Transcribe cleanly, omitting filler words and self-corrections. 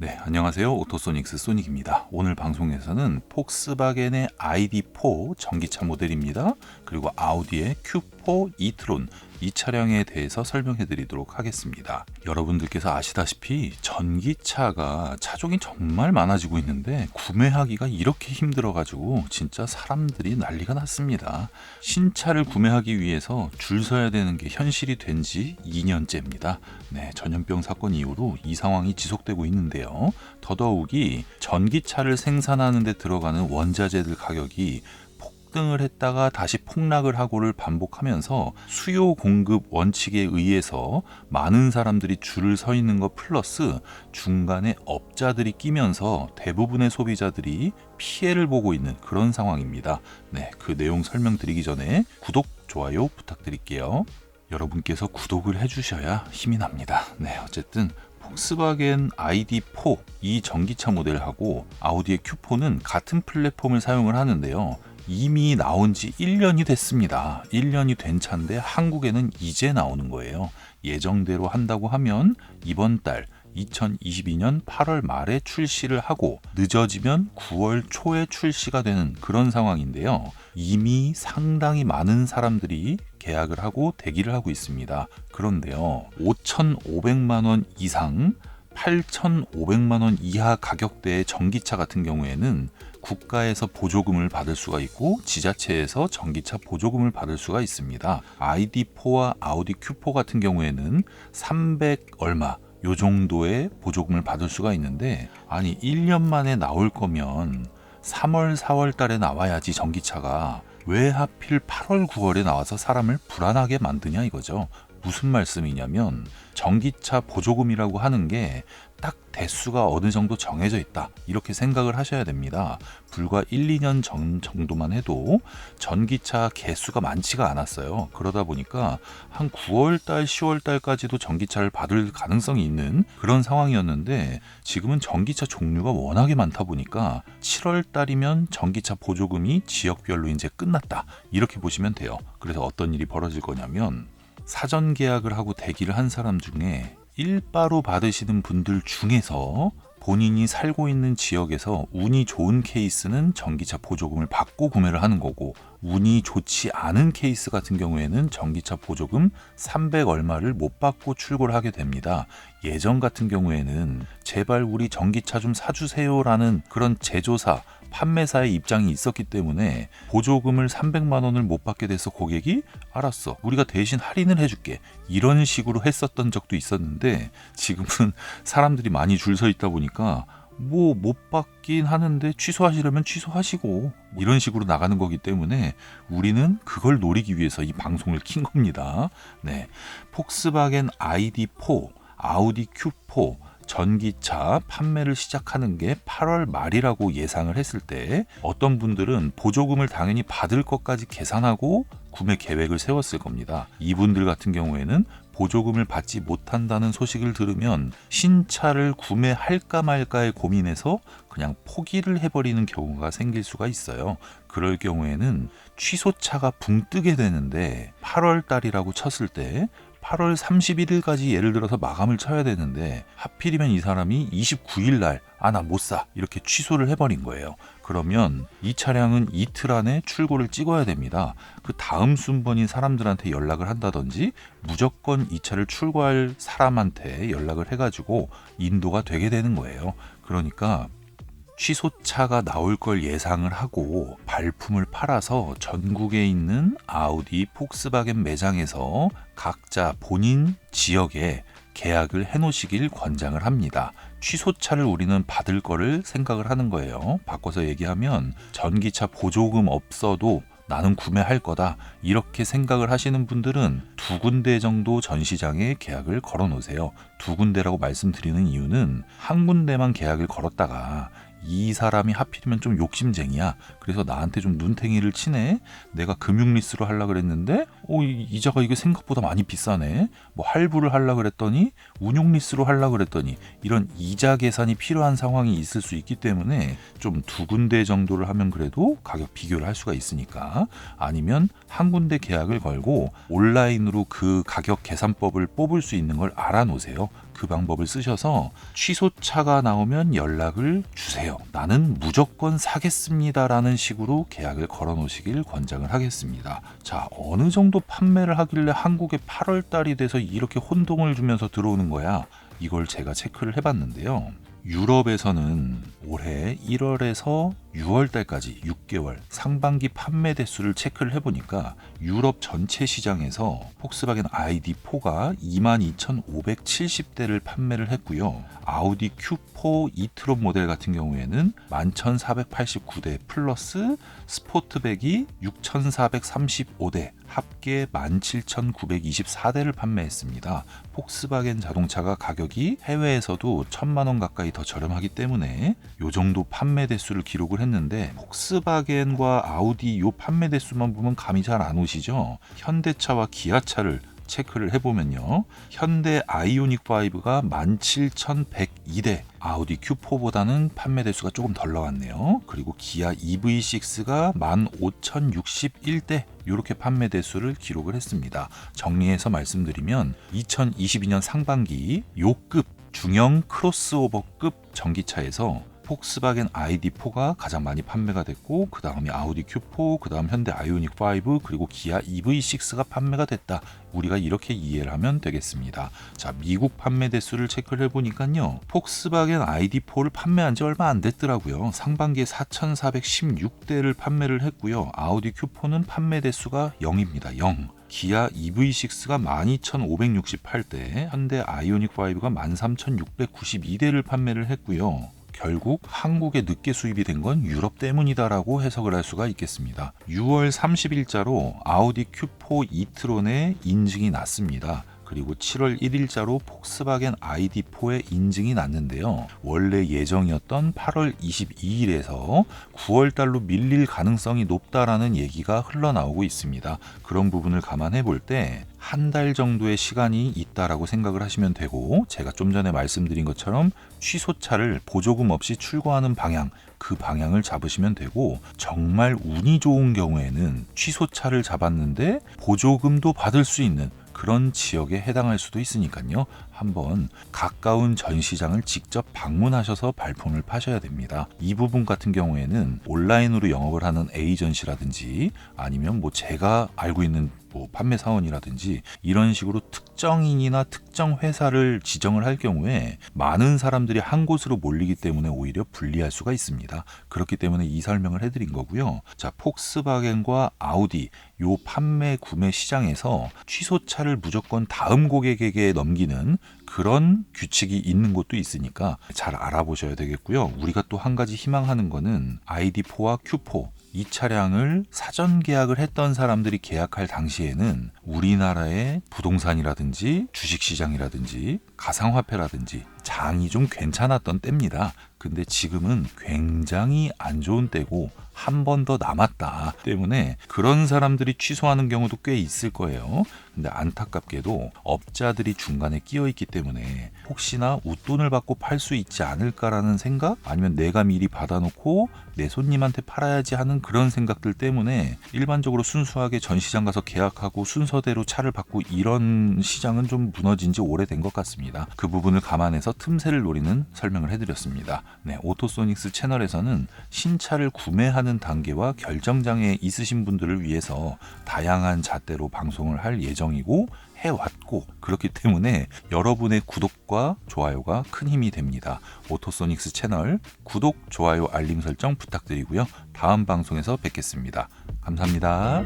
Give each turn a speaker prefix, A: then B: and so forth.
A: 네, 안녕하세요. 오토소닉스 소닉입니다. 오늘 방송에서는 폭스바겐의 ID4 전기차 모델입니다. 그리고 아우디의 Q4 e-tron 이 차량에 대해서 설명해 드리도록 하겠습니다. 여러분들께서 아시다시피 전기차가 차종이 정말 많아지고 있는데 구매하기가 이렇게 힘들어가지고 진짜 사람들이 난리가 났습니다. 신차를 구매하기 위해서 줄 서야 되는 게 현실이 된 지 2년째입니다. 네, 전염병 사건 이후로 이 상황이 지속되고 있는데요. 더더욱이 전기차를 생산하는 데 들어가는 원자재들 가격이 폭등을 했다가 다시 폭락을 하고를 반복하면서 수요 공급 원칙에 의해서 많은 사람들이 줄을 서 있는 것 플러스 중간에 업자들이 끼면서 대부분의 소비자들이 피해를 보고 있는 그런 상황입니다. 네, 그 내용 설명드리기 전에 구독, 좋아요 부탁드릴게요. 여러분께서 구독을 해주셔야 힘이 납니다. 네, 어쨌든 폭스바겐 ID4 이 전기차 모델하고 아우디의 Q4는 같은 플랫폼을 사용을 하는데요. 이미 나온 지 1년이 됐습니다. 1년이 된 차인데 한국에는 이제 나오는 거예요. 예정대로 한다고 하면 이번 달 2022년 8월 말에 출시를 하고 늦어지면 9월 초에 출시가 되는 그런 상황인데요. 이미 상당히 많은 사람들이 계약을 하고 대기를 하고 있습니다. 그런데요, 5,500만 원 이상 8,500만 원 이하 가격대의 전기차 같은 경우에는 국가에서 보조금을 받을 수가 있고 지자체에서 전기차 보조금을 받을 수가 있습니다. ID4와 아우디 Q4 같은 경우에는 300 얼마 요 정도의 보조금을 받을 수가 있는데, 아니 1년 만에 나올 거면 3월 4월 달에 나와야지 전기차가 왜 하필 8월 9월에 나와서 사람을 불안하게 만드냐 이거죠. 무슨 말씀이냐면 전기차 보조금이라고 하는 게 딱 대수가 어느 정도 정해져 있다 이렇게 생각을 하셔야 됩니다. 불과 1, 2년 전 정도만 해도 전기차 개수가 많지가 않았어요. 그러다 보니까 한 9월달 10월달까지도 전기차를 받을 가능성이 있는 그런 상황이었는데, 지금은 전기차 종류가 워낙에 많다 보니까 7월달이면 전기차 보조금이 지역별로 이제 끝났다 이렇게 보시면 돼요. 그래서 어떤 일이 벌어질 거냐면, 사전 계약을 하고 대기를 한 사람 중에 일바로 받으시는 분들 중에서 본인이 살고 있는 지역에서 운이 좋은 케이스는 전기차 보조금을 받고 구매를 하는 거고, 운이 좋지 않은 케이스 같은 경우에는 전기차 보조금 300 얼마를 못 받고 출고를 하게 됩니다. 예전 같은 경우에는 제발 우리 전기차 좀 사주세요라는 그런 제조사, 판매사의 입장이 있었기 때문에 보조금을 300만 원을 못 받게 돼서 고객이 알았어, 우리가 대신 할인을 해줄게 이런 식으로 했었던 적도 있었는데, 지금은 사람들이 많이 줄 서 있다 보니까 뭐 못 받긴 하는데 취소하시려면 취소하시고 이런 식으로 나가는 거기 때문에 우리는 그걸 노리기 위해서 이 방송을 킨 겁니다. 네, 폭스바겐 ID4, 아우디 Q4 전기차 판매를 시작하는 게 8월 말이라고 예상을 했을 때 어떤 분들은 보조금을 당연히 받을 것까지 계산하고 구매 계획을 세웠을 겁니다. 이분들 같은 경우에는 보조금을 받지 못한다는 소식을 들으면 신차를 구매할까 말까에 고민해서 그냥 포기를 해버리는 경우가 생길 수가 있어요. 그럴 경우에는 취소차가 붕 뜨게 되는데 8월 달이라고 쳤을 때 8월 31일까지 예를 들어서 마감을 쳐야 되는데 하필이면 이 사람이 29일 날 나 못 사 이렇게 취소를 해버린 거예요. 그러면 이 차량은 이틀 안에 출고를 찍어야 됩니다. 그 다음 순번인 사람들한테 연락을 한다든지 무조건 이 차를 출고할 사람한테 연락을 해가지고 인도가 되게 되는 거예요. 그러니까 취소차가 나올 걸 예상을 하고 발품을 팔아서 전국에 있는 아우디, 폭스바겐 매장에서 각자 본인 지역에 계약을 해놓으시길 권장을 합니다. 취소차를 우리는 받을 거를 생각을 하는 거예요. 바꿔서 얘기하면 전기차 보조금 없어도 나는 구매할 거다 이렇게 생각을 하시는 분들은 두 군데 정도 전시장에 계약을 걸어 놓으세요. 두 군데라고 말씀드리는 이유는 한 군데만 계약을 걸었다가 이 사람이 하필이면 좀 욕심쟁이야. 그래서 나한테 좀 눈탱이를 치네. 내가 금융리스로 하려고 그랬는데 이자가 이게 생각보다 많이 비싸네. 뭐 할부를 하려고 그랬더니 운용리스로 하려고 그랬더니 이런 이자 계산이 필요한 상황이 있을 수 있기 때문에 좀 두 군데 정도를 하면 그래도 가격 비교를 할 수가 있으니까, 아니면 한 군데 계약을 걸고 온라인으로 그 가격 계산법을 뽑을 수 있는 걸 알아놓으세요. 그 방법을 쓰셔서 취소차가 나오면 연락을 주세요. 나는 무조건 사겠습니다. 라는 식으로 계약을 걸어 놓으시길 권장을 하겠습니다. 자, 어느 정도 판매를 하길래 한국에 8월 달이 돼서 이렇게 혼동을 주면서 들어오는 거야? 이걸 제가 체크를 해봤는데요. 유럽에서는 올해 1월에서 6월 달까지 6개월 상반기 판매 대수를 체크를 해보니까 유럽 전체 시장에서 폭스바겐 ID4가 22,570대를 판매를 했고요. 아우디 Q4 이트론 모델 같은 경우에는 11,489대 플러스 스포트백이 6,435대 합계 17,924대를 판매했습니다. 폭스바겐 자동차가 가격이 해외에서도 1,000만 원 가까이 더 저렴하기 때문에 요 정도 판매 대수를 기록을 했는데 폭스바겐과 아우디 요 판매 대수만 보면 감이 잘 안 오시죠? 현대차와 기아차를 체크를 해보면요. 현대 아이오닉 5가 17,102대, 아우디 Q4보다는 판매 대수가 조금 덜 나왔네요. 그리고 기아 EV6가 15,061대 이렇게 판매 대수를 기록을 했습니다. 정리해서 말씀드리면 2022년 상반기 요급 중형 크로스오버급 전기차에서 폭스바겐 ID4가 가장 많이 판매가 됐고 그 다음이 아우디 Q4, 그 다음 현대 아이오닉 5, 그리고 기아 EV6가 판매가 됐다. 우리가 이렇게 이해를 하면 되겠습니다. 자, 미국 판매 대수를 체크를 해보니까요. 폭스바겐 ID4를 판매한 지 얼마 안 됐더라고요. 상반기에 4,416대를 판매를 했고요. 아우디 Q4는 판매 대수가 0입니다. 0. 기아 EV6가 12,568대, 현대 아이오닉 5가 13,692대를 판매를 했고요. 결국 한국에 늦게 수입이 된 건 유럽 때문이다라고 해석을 할 수가 있겠습니다. 6월 30일자로 아우디 Q4 이트론의 인증이 났습니다. 그리고 7월 1일자로 폭스바겐 ID4의 인증이 났는데요. 원래 예정이었던 8월 22일에서 9월 달로 밀릴 가능성이 높다라는 얘기가 흘러나오고 있습니다. 그런 부분을 감안해 볼 때 한 달 정도의 시간이 있다라고 생각을 하시면 되고, 제가 좀 전에 말씀드린 것처럼 취소차를 보조금 없이 출고하는 방향, 그 방향을 잡으시면 되고, 정말 운이 좋은 경우에는 취소차를 잡았는데 보조금도 받을 수 있는 그런 지역에 해당할 수도 있으니까요. 한번 가까운 전시장을 직접 방문하셔서 발품을 파셔야 됩니다. 이 부분 같은 경우에는 온라인으로 영업을 하는 에이전시라든지 아니면 제가 알고 있는 판매 사원이라든지 이런 식으로 특정인이나 특정 회사를 지정을 할 경우에 많은 사람들이 한 곳으로 몰리기 때문에 오히려 불리할 수가 있습니다. 그렇기 때문에 이 설명을 해드린 거고요. 자, 폭스바겐과 아우디 요 판매 구매 시장에서 취소차를 무조건 다음 고객에게 넘기는 그런 규칙이 있는 곳도 있으니까 잘 알아보셔야 되겠고요. 우리가 또 한 가지 희망하는 거는 ID4와 Q4 이 차량을 사전 계약을 했던 사람들이 계약할 당시에는 우리나라의 부동산이라든지 주식시장이라든지 가상화폐라든지 장이 좀 괜찮았던 때입니다. 근데 지금은 굉장히 안 좋은 때고 한 번 더 남았다 때문에 그런 사람들이 취소하는 경우도 꽤 있을 거예요. 근데 안타깝게도 업자들이 중간에 끼어 있기 때문에 혹시나 웃돈을 받고 팔 수 있지 않을까라는 생각, 아니면 내가 미리 받아놓고 내 손님한테 팔아야지 하는 그런 생각들 때문에 일반적으로 순수하게 전시장 가서 계약하고 순서대로 차를 받고 이런 시장은 좀 무너진 지 오래된 것 같습니다. 그 부분을 감안해서 틈새를 노리는 설명을 해드렸습니다. 네, 오토소닉스 채널에서는 신차를 구매하는 단계와 결정장애 있으신 분들을 위해서 다양한 잣대로 방송을 할 예정이고 해왔고, 그렇기 때문에 여러분의 구독과 좋아요가 큰 힘이 됩니다. 오토소닉스 채널 구독, 좋아요, 알림 설정 부탁드리고요. 다음 방송에서 뵙겠습니다. 감사합니다.